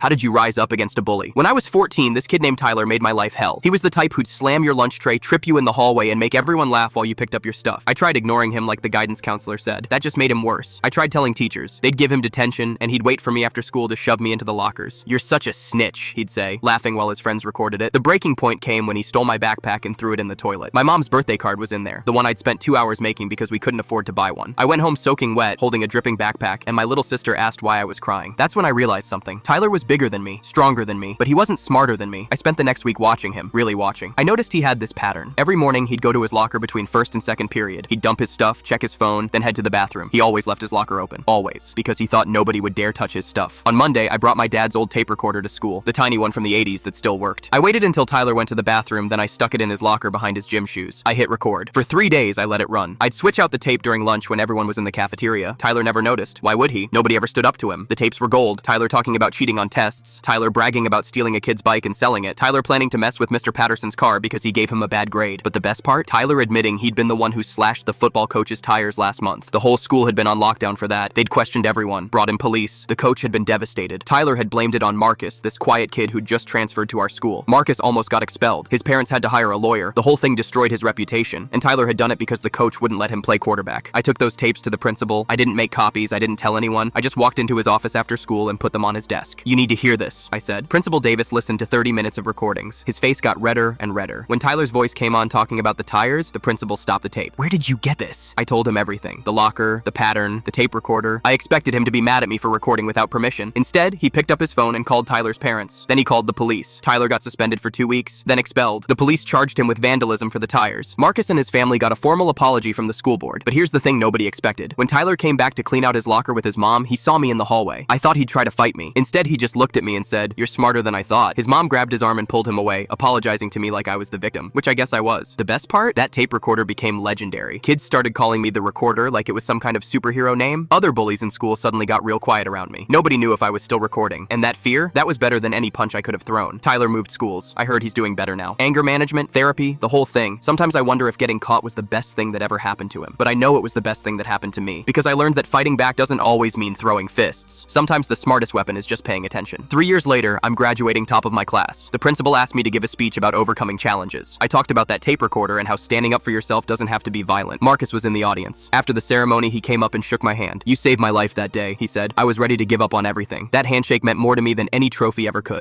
How did you rise up against a bully? When I was 14, this kid named Tyler made my life hell. He was the type who'd slam your lunch tray, trip you in the hallway, and make everyone laugh while you picked up your stuff. I tried ignoring him like the guidance counselor said. That just made him worse. I tried telling teachers. They'd give him detention, and he'd wait for me after school to shove me into the lockers. "You're such a snitch," he'd say, laughing while his friends recorded it. The breaking point came when he stole my backpack and threw it in the toilet. My mom's birthday card was in there, the one I'd spent 2 hours making because we couldn't afford to buy one. I went home soaking wet, holding a dripping backpack, and my little sister asked why I was crying. That's when I realized something. Tyler was bigger than me, stronger than me, but he wasn't smarter than me. I spent the next week watching him, really watching. I noticed he had this pattern. Every morning, he'd go to his locker between first and second period. He'd dump his stuff, check his phone, then head to the bathroom. He always left his locker open. Always. Because he thought nobody would dare touch his stuff. On Monday, I brought my dad's old tape recorder to school, the tiny one from the 80s that still worked. I waited until Tyler went to the bathroom, then I stuck it in his locker behind his gym shoes. I hit record. For 3 days, I let it run. I'd switch out the tape during lunch when everyone was in the cafeteria. Tyler never noticed. Why would he? Nobody ever stood up to him. The tapes were gold. Tyler talking about cheating on tests. Tyler bragging about stealing a kid's bike and selling it. Tyler planning to mess with Mr. Patterson's car because he gave him a bad grade. But the best part? Tyler admitting he'd been the one who slashed the football coach's tires last month. The whole school had been on lockdown for that. They'd questioned everyone, brought in police. The coach had been devastated. Tyler had blamed it on Marcus, this quiet kid who'd just transferred to our school. Marcus almost got expelled. His parents had to hire a lawyer. The whole thing destroyed his reputation. And Tyler had done it because the coach wouldn't let him play quarterback. I took those tapes to the principal. I didn't make copies. I didn't tell anyone. I just walked into his office after school and put them on his desk. "You need to hear this," I said. Principal Davis listened to 30 minutes of recordings. His face got redder and redder. When Tyler's voice came on talking about the tires, the principal stopped the tape. "Where did you get this?" I told him everything. The locker, the pattern, the tape recorder. I expected him to be mad at me for recording without permission. Instead, he picked up his phone and called Tyler's parents. Then he called the police. Tyler got suspended for 2 weeks, then expelled. The police charged him with vandalism for the tires. Marcus and his family got a formal apology from the school board. But here's the thing nobody expected. When Tyler came back to clean out his locker with his mom, he saw me in the hallway. I thought he'd try to fight me. Instead, he just looked at me and said, "You're smarter than I thought." His mom grabbed his arm and pulled him away, apologizing to me like I was the victim, which I guess I was. The best part? That tape recorder became legendary. Kids started calling me the Recorder like it was some kind of superhero name. Other bullies in school suddenly got real quiet around me. Nobody knew if I was still recording. And that fear? That was better than any punch I could have thrown. Tyler moved schools. I heard he's doing better now. Anger management, therapy, the whole thing. Sometimes I wonder if getting caught was the best thing that ever happened to him. But I know it was the best thing that happened to me. Because I learned that fighting back doesn't always mean throwing fists. Sometimes the smartest weapon is just paying attention. 3 years later, I'm graduating top of my class. The principal asked me to give a speech about overcoming challenges. I talked about that tape recorder and how standing up for yourself doesn't have to be violent. Marcus was in the audience. After the ceremony, he came up and shook my hand. "You saved my life that day," he said. "I was ready to give up on everything. That handshake meant more to me than any trophy ever could."